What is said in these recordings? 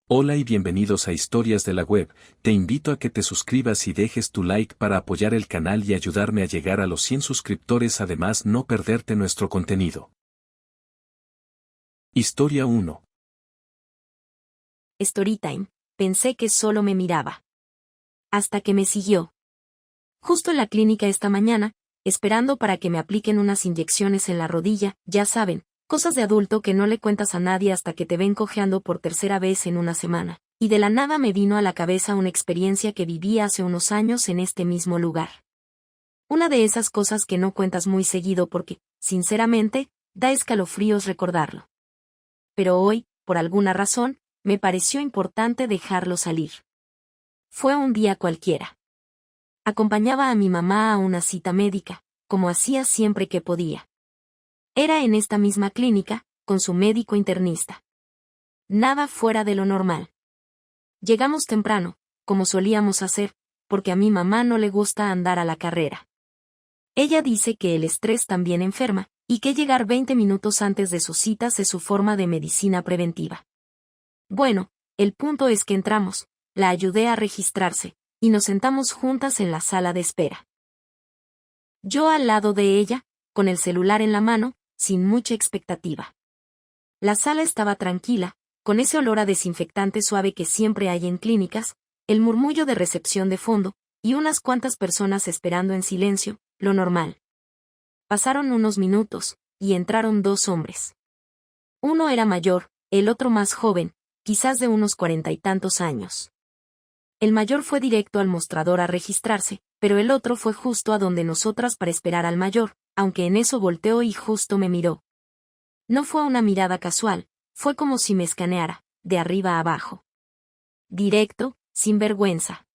Hola y bienvenidos a Historias de la Web. Te invito a que te suscribas y dejes tu like para apoyar el canal y ayudarme a llegar a los 100 suscriptores, además no perderte nuestro contenido. Historia 1. Storytime. Pensé que solo me miraba. Hasta que me siguió. Justo en la clínica esta mañana, esperando para que me apliquen unas inyecciones en la rodilla, ya saben, cosas de adulto que no le cuentas a nadie hasta que te ven cojeando por tercera vez en una semana. Y de la nada me vino a la cabeza una experiencia que viví hace unos años en este mismo lugar. Una de esas cosas que no cuentas muy seguido porque, sinceramente, da escalofríos recordarlo. Pero hoy, por alguna razón, me pareció importante dejarlo salir. Fue un día cualquiera. Acompañaba a mi mamá a una cita médica, como hacía siempre que podía. Era en esta misma clínica, con su médico internista. Nada fuera de lo normal. Llegamos temprano, como solíamos hacer, porque a mi mamá no le gusta andar a la carrera. Ella dice que el estrés también enferma, y que llegar 20 minutos antes de sus citas es su forma de medicina preventiva. Bueno, el punto es que entramos, la ayudé a registrarse, y nos sentamos juntas en la sala de espera. Yo al lado de ella, con el celular en la mano, sin mucha expectativa. La sala estaba tranquila, con ese olor a desinfectante suave que siempre hay en clínicas, el murmullo de recepción de fondo, y unas cuantas personas esperando en silencio, lo normal. Pasaron unos minutos, y entraron dos hombres. Uno era mayor, el otro más joven, quizás de unos 40 y tantos años. El mayor fue directo al mostrador a registrarse, pero el otro fue justo a donde nosotras para esperar al mayor, aunque en eso volteó y justo me miró. No fue una mirada casual, fue como si me escaneara, de arriba a abajo. Directo, sin vergüenza.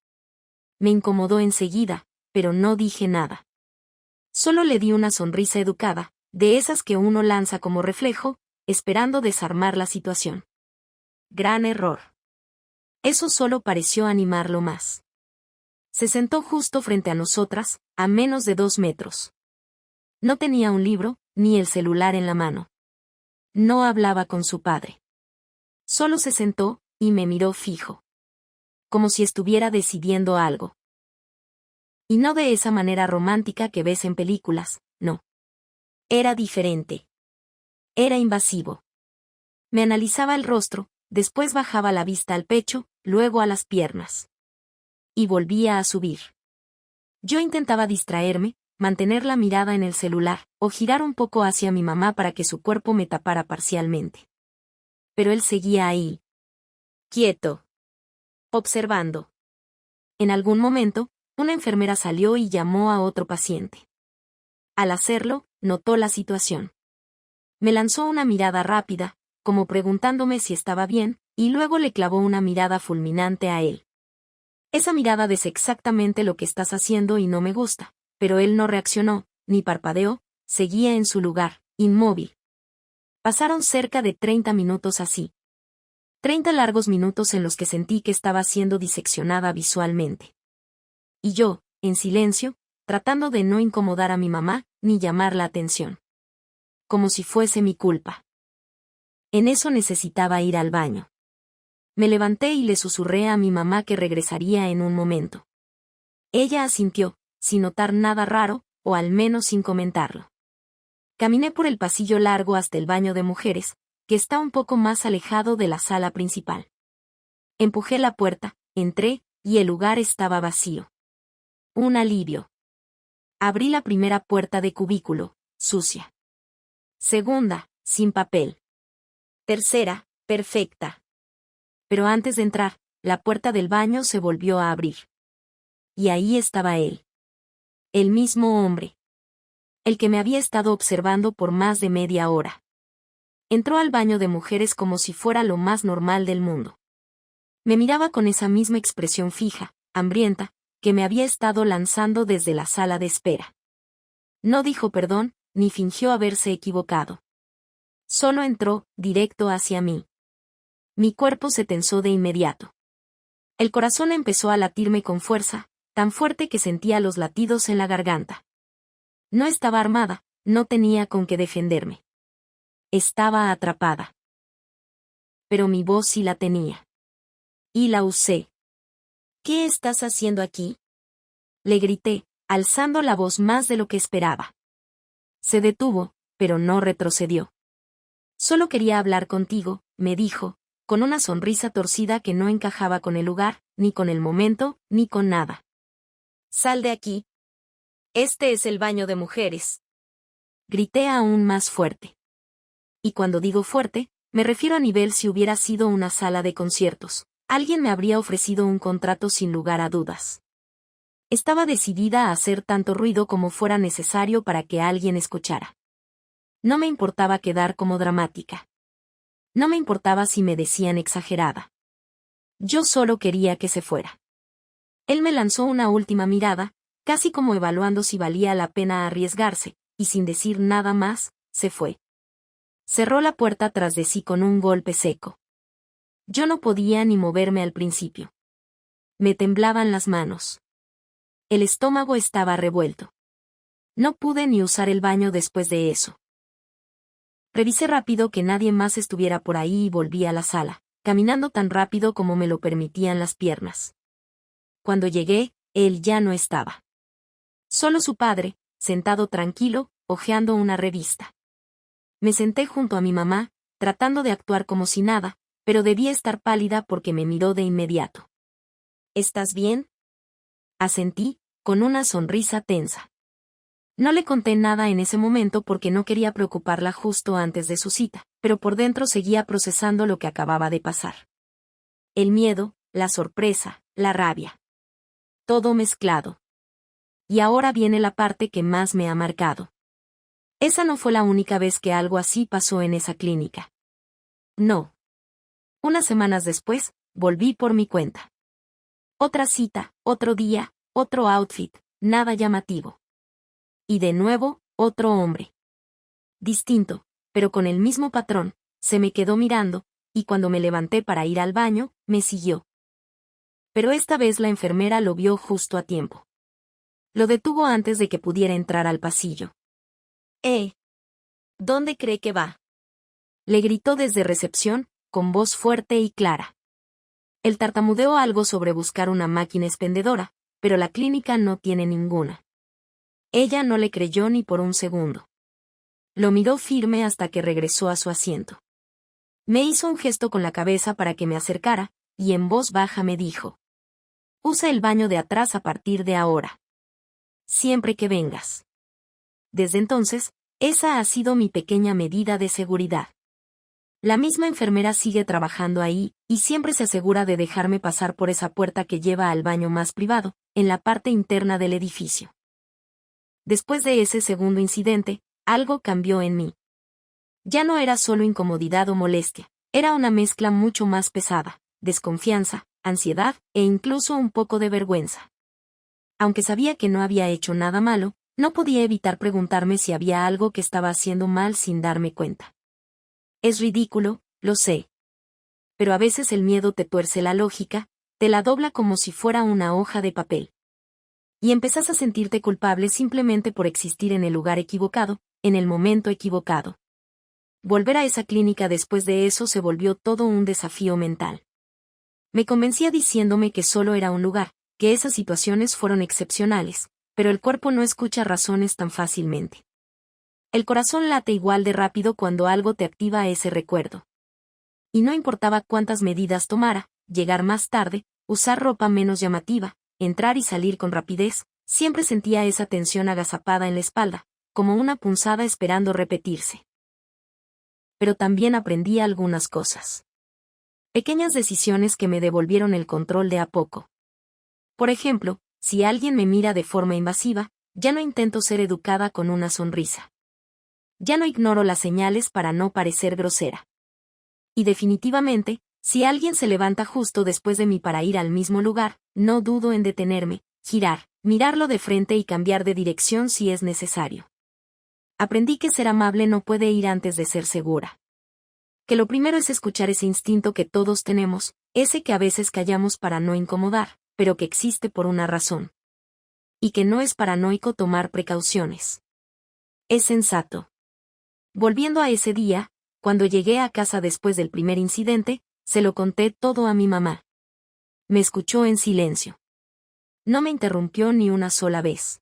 Me incomodó enseguida, pero no dije nada. Solo le di una sonrisa educada, de esas que uno lanza como reflejo, esperando desarmar la situación. Gran error. Eso solo pareció animarlo más. Se sentó justo frente a nosotras, a menos de 2 metros. No tenía un libro, ni el celular en la mano. No hablaba con su padre. Solo se sentó, y me miró fijo. Como si estuviera decidiendo algo. Y no de esa manera romántica que ves en películas, no. Era diferente. Era invasivo. Me analizaba el rostro, después bajaba la vista al pecho, luego a las piernas. Y volvía a subir. Yo intentaba distraerme, mantener la mirada en el celular, o girar un poco hacia mi mamá para que su cuerpo me tapara parcialmente. Pero él seguía ahí. Quieto. Observando. En algún momento, una enfermera salió y llamó a otro paciente. Al hacerlo, notó la situación. Me lanzó una mirada rápida, como preguntándome si estaba bien, y luego le clavó una mirada fulminante a él. Esa mirada dice exactamente lo que estás haciendo y no me gusta, pero él no reaccionó, ni parpadeó, seguía en su lugar, inmóvil. Pasaron cerca de 30 minutos así. 30 largos minutos en los que sentí que estaba siendo diseccionada visualmente. Y yo, en silencio, tratando de no incomodar a mi mamá, ni llamar la atención. Como si fuese mi culpa. En eso necesitaba ir al baño. Me levanté y le susurré a mi mamá que regresaría en un momento. Ella asintió, sin notar nada raro, o al menos sin comentarlo. Caminé por el pasillo largo hasta el baño de mujeres, que está un poco más alejado de la sala principal. Empujé la puerta, entré, y el lugar estaba vacío. Un alivio. Abrí la primera puerta de cubículo, sucia. Segunda, sin papel. Tercera, perfecta. Pero antes de entrar, la puerta del baño se volvió a abrir. Y ahí estaba él. El mismo hombre. El que me había estado observando por más de media hora. Entró al baño de mujeres como si fuera lo más normal del mundo. Me miraba con esa misma expresión fija, hambrienta, que me había estado lanzando desde la sala de espera. No dijo perdón, ni fingió haberse equivocado. Solo entró, directo hacia mí. Mi cuerpo se tensó de inmediato. El corazón empezó a latirme con fuerza, tan fuerte que sentía los latidos en la garganta. No estaba armada, no tenía con qué defenderme. Estaba atrapada. Pero mi voz sí la tenía. Y la usé. ¿Qué estás haciendo aquí? Le grité, alzando la voz más de lo que esperaba. Se detuvo, pero no retrocedió. Solo quería hablar contigo, me dijo, con una sonrisa torcida que no encajaba con el lugar, ni con el momento, ni con nada. Sal de aquí. Este es el baño de mujeres. Grité aún más fuerte. Y cuando digo fuerte, me refiero a nivel si hubiera sido una sala de conciertos. Alguien me habría ofrecido un contrato sin lugar a dudas. Estaba decidida a hacer tanto ruido como fuera necesario para que alguien escuchara. No me importaba quedar como dramática. No me importaba si me decían exagerada. Yo solo quería que se fuera. Él me lanzó una última mirada, casi como evaluando si valía la pena arriesgarse, y sin decir nada más, se fue. Cerró la puerta tras de sí con un golpe seco. Yo no podía ni moverme al principio. Me temblaban las manos. El estómago estaba revuelto. No pude ni usar el baño después de eso. Revisé rápido que nadie más estuviera por ahí y volví a la sala, caminando tan rápido como me lo permitían las piernas. Cuando llegué, él ya no estaba. Solo su padre, sentado tranquilo, hojeando una revista. Me senté junto a mi mamá, tratando de actuar como si nada, pero debía estar pálida porque me miró de inmediato. ¿Estás bien? Asentí, con una sonrisa tensa. No le conté nada en ese momento porque no quería preocuparla justo antes de su cita, pero por dentro seguía procesando lo que acababa de pasar. El miedo, la sorpresa, la rabia. Todo mezclado. Y ahora viene la parte que más me ha marcado. Esa no fue la única vez que algo así pasó en esa clínica. No. Unas semanas después, volví por mi cuenta. Otra cita, otro día, otro outfit, nada llamativo. Y de nuevo, otro hombre. Distinto, pero con el mismo patrón, se me quedó mirando, y cuando me levanté para ir al baño, me siguió. Pero esta vez la enfermera lo vio justo a tiempo. Lo detuvo antes de que pudiera entrar al pasillo. ¿Dónde cree que va? Le gritó desde recepción, con voz fuerte y clara. Él tartamudeó algo sobre buscar una máquina expendedora, pero la clínica no tiene ninguna. Ella no le creyó ni por un segundo. Lo miró firme hasta que regresó a su asiento. Me hizo un gesto con la cabeza para que me acercara, y en voz baja me dijo: usa el baño de atrás a partir de ahora. Siempre que vengas. Desde entonces, esa ha sido mi pequeña medida de seguridad. La misma enfermera sigue trabajando ahí, y siempre se asegura de dejarme pasar por esa puerta que lleva al baño más privado, en la parte interna del edificio. Después de ese segundo incidente, algo cambió en mí. Ya no era solo incomodidad o molestia, era una mezcla mucho más pesada, desconfianza, ansiedad, e incluso un poco de vergüenza. Aunque sabía que no había hecho nada malo, no podía evitar preguntarme si había algo que estaba haciendo mal sin darme cuenta. Es ridículo, lo sé. Pero a veces el miedo te tuerce la lógica, te la dobla como si fuera una hoja de papel. Y empezás a sentirte culpable simplemente por existir en el lugar equivocado, en el momento equivocado. Volver a esa clínica después de eso se volvió todo un desafío mental. Me convencía diciéndome que solo era un lugar, que esas situaciones fueron excepcionales, pero el cuerpo no escucha razones tan fácilmente. El corazón late igual de rápido cuando algo te activa ese recuerdo. Y no importaba cuántas medidas tomara, llegar más tarde, usar ropa menos llamativa, entrar y salir con rapidez, siempre sentía esa tensión agazapada en la espalda, como una punzada esperando repetirse. Pero también aprendí algunas cosas. Pequeñas decisiones que me devolvieron el control de a poco. Por ejemplo, si alguien me mira de forma invasiva, ya no intento ser educada con una sonrisa. Ya no ignoro las señales para no parecer grosera. Y definitivamente, si alguien se levanta justo después de mí para ir al mismo lugar, no dudo en detenerme, girar, mirarlo de frente y cambiar de dirección si es necesario. Aprendí que ser amable no puede ir antes de ser segura. Que lo primero es escuchar ese instinto que todos tenemos, ese que a veces callamos para no incomodar, pero que existe por una razón. Y que no es paranoico tomar precauciones. Es sensato. Volviendo a ese día, cuando llegué a casa después del primer incidente, se lo conté todo a mi mamá. Me escuchó en silencio. No me interrumpió ni una sola vez.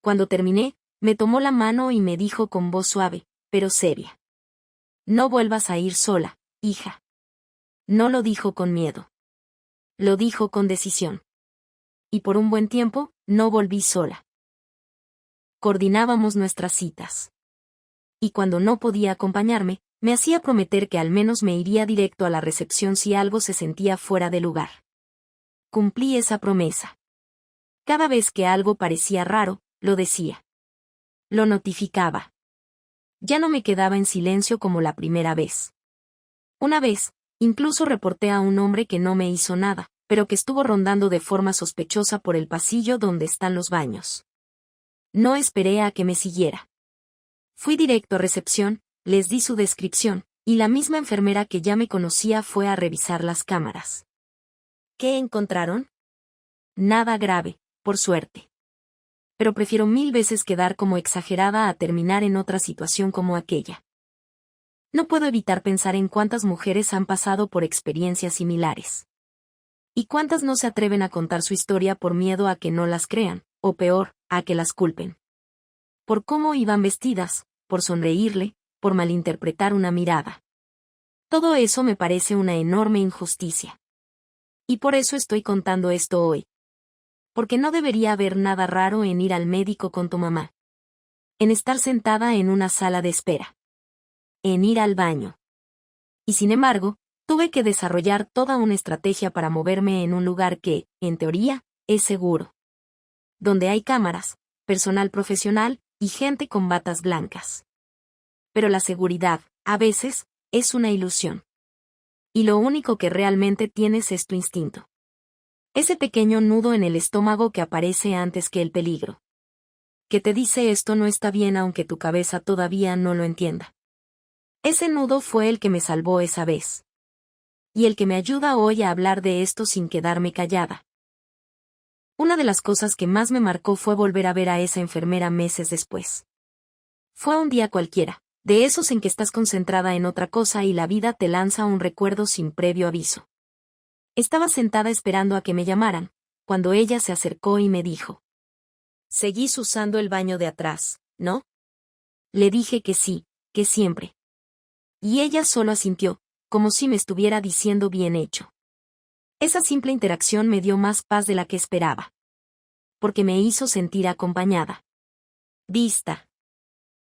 Cuando terminé, me tomó la mano y me dijo con voz suave, pero seria: No vuelvas a ir sola, hija. No lo dijo con miedo. Lo dijo con decisión. Y por un buen tiempo, no volví sola. Coordinábamos nuestras citas. Y cuando no podía acompañarme, me hacía prometer que al menos me iría directo a la recepción si algo se sentía fuera de lugar. Cumplí esa promesa. Cada vez que algo parecía raro, lo decía. Lo notificaba. Ya no me quedaba en silencio como la primera vez. Una vez, incluso reporté a un hombre que no me hizo nada, pero que estuvo rondando de forma sospechosa por el pasillo donde están los baños. No esperé a que me siguiera. Fui directo a recepción, les di su descripción, y la misma enfermera que ya me conocía fue a revisar las cámaras. ¿Qué encontraron? Nada grave, por suerte. Pero prefiero 1000 veces quedar como exagerada a terminar en otra situación como aquella. No puedo evitar pensar en cuántas mujeres han pasado por experiencias similares. Y cuántas no se atreven a contar su historia por miedo a que no las crean, o peor, a que las culpen. Por cómo iban vestidas, por sonreírle, por malinterpretar una mirada. Todo eso me parece una enorme injusticia. Y por eso estoy contando esto hoy. Porque no debería haber nada raro en ir al médico con tu mamá. En estar sentada en una sala de espera. En ir al baño. Y sin embargo, tuve que desarrollar toda una estrategia para moverme en un lugar que, en teoría, es seguro. Donde hay cámaras, personal profesional y gente con batas blancas. Pero la seguridad, a veces, es una ilusión. Y lo único que realmente tienes es tu instinto. Ese pequeño nudo en el estómago que aparece antes que el peligro. Que te dice esto no está bien aunque tu cabeza todavía no lo entienda. Ese nudo fue el que me salvó esa vez. Y el que me ayuda hoy a hablar de esto sin quedarme callada. Una de las cosas que más me marcó fue volver a ver a esa enfermera meses después. Fue un día cualquiera, de esos en que estás concentrada en otra cosa y la vida te lanza un recuerdo sin previo aviso. Estaba sentada esperando a que me llamaran, cuando ella se acercó y me dijo: «¿Seguís usando el baño de atrás, no?» Le dije que sí, que siempre. Y ella solo asintió, como si me estuviera diciendo bien hecho. Esa simple interacción me dio más paz de la que esperaba. Porque me hizo sentir acompañada. Vista.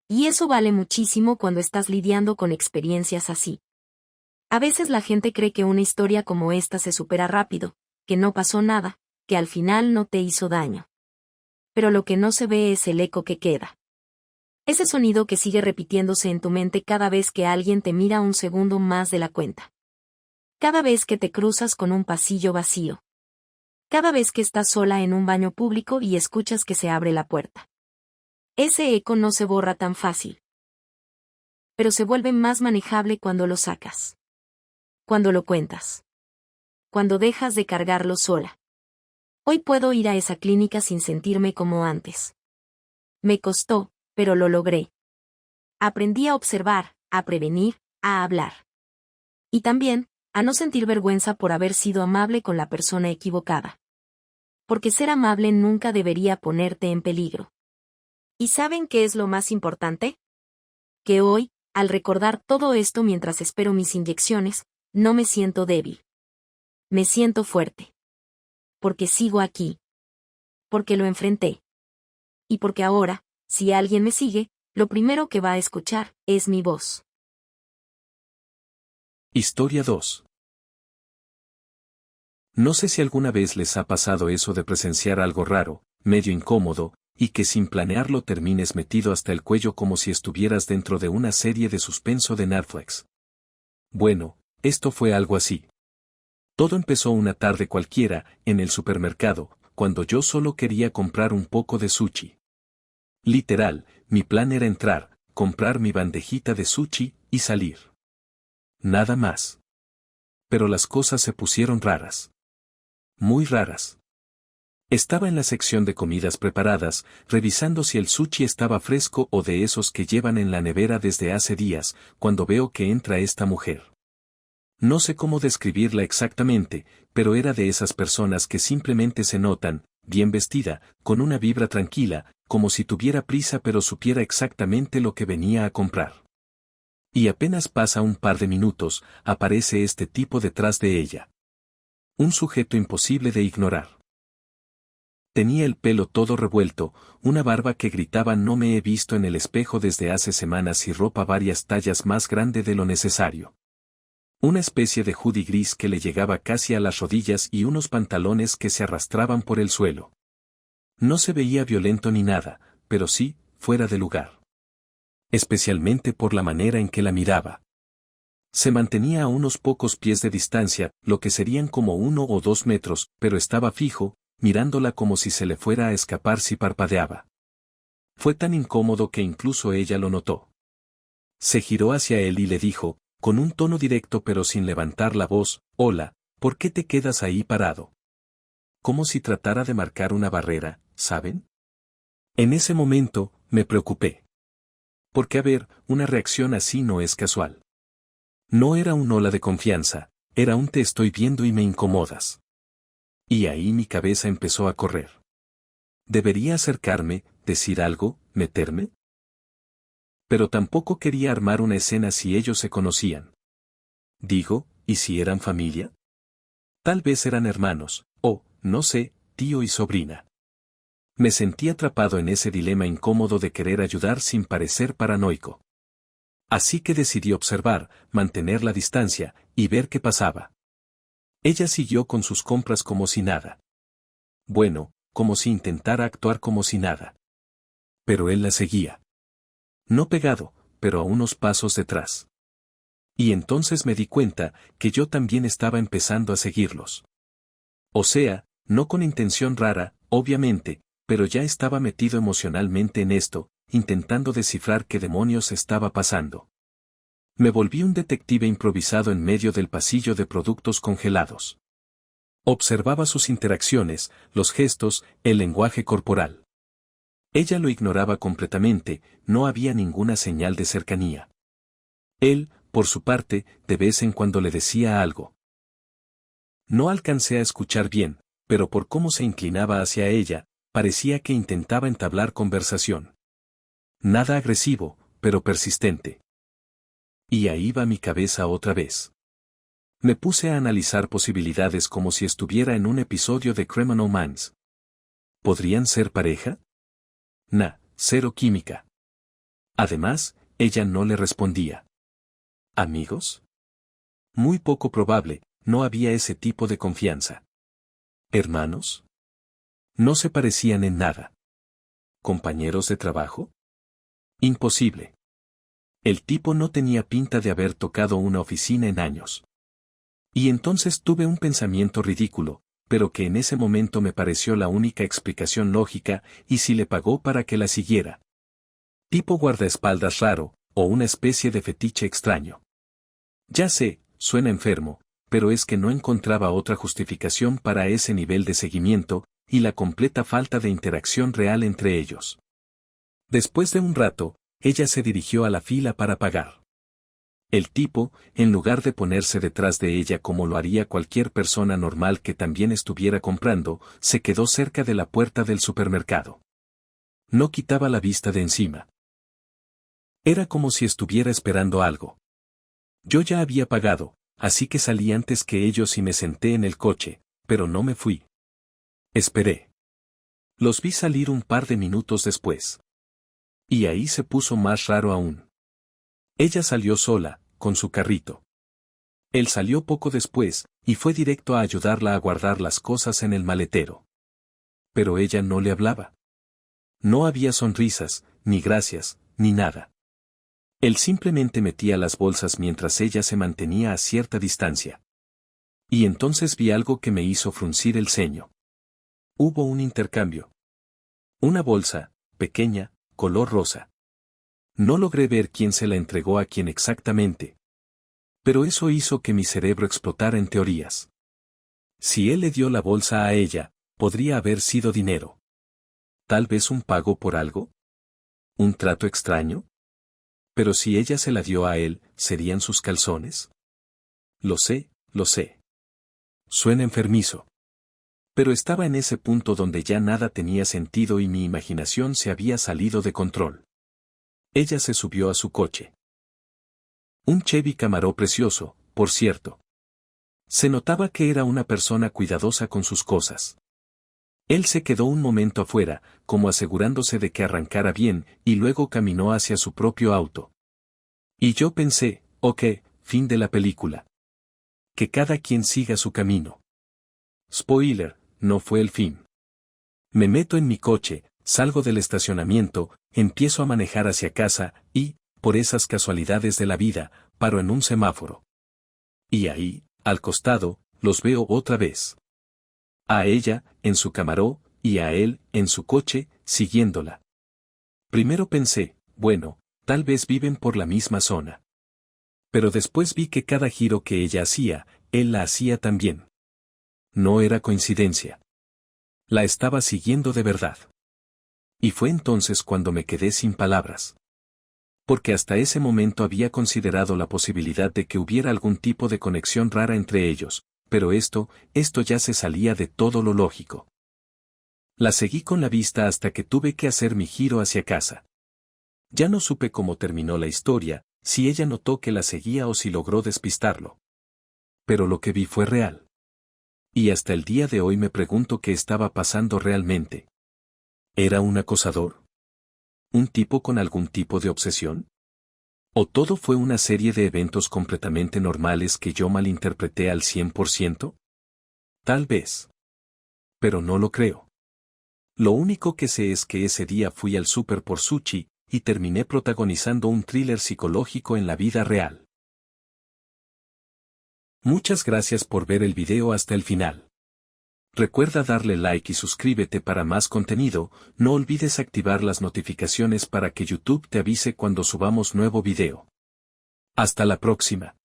Y eso vale muchísimo cuando estás lidiando con experiencias así. A veces la gente cree que una historia como esta se supera rápido, que no pasó nada, que al final no te hizo daño. Pero lo que no se ve es el eco que queda. Ese sonido que sigue repitiéndose en tu mente cada vez que alguien te mira un segundo más de la cuenta. Cada vez que te cruzas con un pasillo vacío. Cada vez que estás sola en un baño público y escuchas que se abre la puerta. Ese eco no se borra tan fácil. Pero se vuelve más manejable cuando lo sacas. Cuando lo cuentas. Cuando dejas de cargarlo sola. Hoy puedo ir a esa clínica sin sentirme como antes. Me costó, pero lo logré. Aprendí a observar, a prevenir, a hablar. Y también, a no sentir vergüenza por haber sido amable con la persona equivocada. Porque ser amable nunca debería ponerte en peligro. ¿Y saben qué es lo más importante? Que hoy, al recordar todo esto mientras espero mis inyecciones, no me siento débil. Me siento fuerte. Porque sigo aquí. Porque lo enfrenté. Y porque ahora, si alguien me sigue, lo primero que va a escuchar es mi voz. Historia 2. No sé si alguna vez les ha pasado eso de presenciar algo raro, medio incómodo, y que sin planearlo termines metido hasta el cuello como si estuvieras dentro de una serie de suspenso de Netflix. Bueno, esto fue algo así. Todo empezó una tarde cualquiera, en el supermercado, cuando yo solo quería comprar un poco de sushi. Literal, mi plan era entrar, comprar mi bandejita de sushi, y salir. Nada más. Pero las cosas se pusieron raras. Muy raras. Estaba en la sección de comidas preparadas, revisando si el sushi estaba fresco o de esos que llevan en la nevera desde hace días, cuando veo que entra esta mujer. No sé cómo describirla exactamente, pero era de esas personas que simplemente se notan, bien vestida, con una vibra tranquila, como si tuviera prisa pero supiera exactamente lo que venía a comprar. Y apenas pasa un par de minutos, aparece este tipo detrás de ella. Un sujeto imposible de ignorar. Tenía el pelo todo revuelto, una barba que gritaba no me he visto en el espejo desde hace semanas y ropa varias tallas más grande de lo necesario. Una especie de hoodie gris que le llegaba casi a las rodillas y unos pantalones que se arrastraban por el suelo. No se veía violento ni nada, pero sí, fuera de lugar. Especialmente por la manera en que la miraba. Se mantenía a unos pocos pies de distancia, lo que serían como 1 o 2 metros, pero estaba fijo, mirándola como si se le fuera a escapar si parpadeaba. Fue tan incómodo que incluso ella lo notó. Se giró hacia él y le dijo, con un tono directo pero sin levantar la voz, hola, ¿por qué te quedas ahí parado? Como si tratara de marcar una barrera, ¿saben? En ese momento, me preocupé. Porque a ver, una reacción así no es casual. No era un hola de confianza, era un te estoy viendo y me incomodas. Y ahí mi cabeza empezó a correr. ¿Debería acercarme, decir algo, meterme? Pero tampoco quería armar una escena si ellos se conocían. Digo, ¿y si eran familia? Tal vez eran hermanos, o, no sé, tío y sobrina. Me sentí atrapado en ese dilema incómodo de querer ayudar sin parecer paranoico. Así que decidí observar, mantener la distancia, y ver qué pasaba. Ella siguió con sus compras como si nada. Bueno, como si intentara actuar como si nada. Pero él la seguía. No pegado, pero a unos pasos detrás. Y entonces me di cuenta que yo también estaba empezando a seguirlos. O sea, no con intención rara, obviamente, pero ya estaba metido emocionalmente en esto, intentando descifrar qué demonios estaba pasando. Me volví un detective improvisado en medio del pasillo de productos congelados. Observaba sus interacciones, los gestos, el lenguaje corporal. Ella lo ignoraba completamente, no había ninguna señal de cercanía. Él, por su parte, de vez en cuando le decía algo. No alcancé a escuchar bien, pero por cómo se inclinaba hacia ella, parecía que intentaba entablar conversación. Nada agresivo, pero persistente. Y ahí va mi cabeza otra vez. Me puse a analizar posibilidades como si estuviera en un episodio de Criminal Minds. ¿Podrían ser pareja? Cero química. Además, ella no le respondía. ¿Amigos? Muy poco probable, no había ese tipo de confianza. ¿Hermanos? No se parecían en nada. ¿Compañeros de trabajo? Imposible. El tipo no tenía pinta de haber tocado una oficina en años. Y entonces tuve un pensamiento ridículo, pero que en ese momento me pareció la única explicación lógica, y si le pagó para que la siguiera. Tipo guardaespaldas raro, o una especie de fetiche extraño. Ya sé, suena enfermo, pero es que no encontraba otra justificación para ese nivel de seguimiento, y la completa falta de interacción real entre ellos. Después de un rato, ella se dirigió a la fila para pagar. El tipo, en lugar de ponerse detrás de ella como lo haría cualquier persona normal que también estuviera comprando, se quedó cerca de la puerta del supermercado. No quitaba la vista de encima. Era como si estuviera esperando algo. Yo ya había pagado, así que salí antes que ellos y me senté en el coche, pero no me fui. Esperé. Los vi salir un par de minutos después. Y ahí se puso más raro aún. Ella salió sola, con su carrito. Él salió poco después, y fue directo a ayudarla a guardar las cosas en el maletero. Pero ella no le hablaba. No había sonrisas, ni gracias, ni nada. Él simplemente metía las bolsas mientras ella se mantenía a cierta distancia. Y entonces vi algo que me hizo fruncir el ceño. Hubo un intercambio. Una bolsa, pequeña, color rosa. No logré ver quién se la entregó a quién exactamente. Pero eso hizo que mi cerebro explotara en teorías. Si él le dio la bolsa a ella, podría haber sido dinero. Tal vez un pago por algo. ¿Un trato extraño? Pero si ella se la dio a él, ¿serían sus calzones? Lo sé, lo sé. Suena enfermizo. Pero estaba en ese punto donde ya nada tenía sentido y mi imaginación se había salido de control. Ella se subió a su coche. Un Chevy Camaro precioso, por cierto. Se notaba que era una persona cuidadosa con sus cosas. Él se quedó un momento afuera, como asegurándose de que arrancara bien, y luego caminó hacia su propio auto. Y yo pensé, ok, fin de la película. Que cada quien siga su camino. Spoiler, no fue el fin. Me meto en mi coche, salgo del estacionamiento, empiezo a manejar hacia casa, y, por esas casualidades de la vida, paro en un semáforo. Y ahí, al costado, los veo otra vez. A ella, en su Camaro, y a él, en su coche, siguiéndola. Primero pensé, bueno, tal vez viven por la misma zona. Pero después vi que cada giro que ella hacía, él la hacía también. No era coincidencia. La estaba siguiendo de verdad. Y fue entonces cuando me quedé sin palabras. Porque hasta ese momento había considerado la posibilidad de que hubiera algún tipo de conexión rara entre ellos, pero esto ya se salía de todo lo lógico. La seguí con la vista hasta que tuve que hacer mi giro hacia casa. Ya no supe cómo terminó la historia, si ella notó que la seguía o si logró despistarlo. Pero lo que vi fue real. Y hasta el día de hoy me pregunto qué estaba pasando realmente. ¿Era un acosador? ¿Un tipo con algún tipo de obsesión? ¿O todo fue una serie de eventos completamente normales que yo malinterpreté al 100%? Tal vez. Pero no lo creo. Lo único que sé es que ese día fui al súper por sushi, y terminé protagonizando un thriller psicológico en la vida real. Muchas gracias por ver el video hasta el final. Recuerda darle like y suscríbete para más contenido, no olvides activar las notificaciones para que YouTube te avise cuando subamos nuevo video. Hasta la próxima.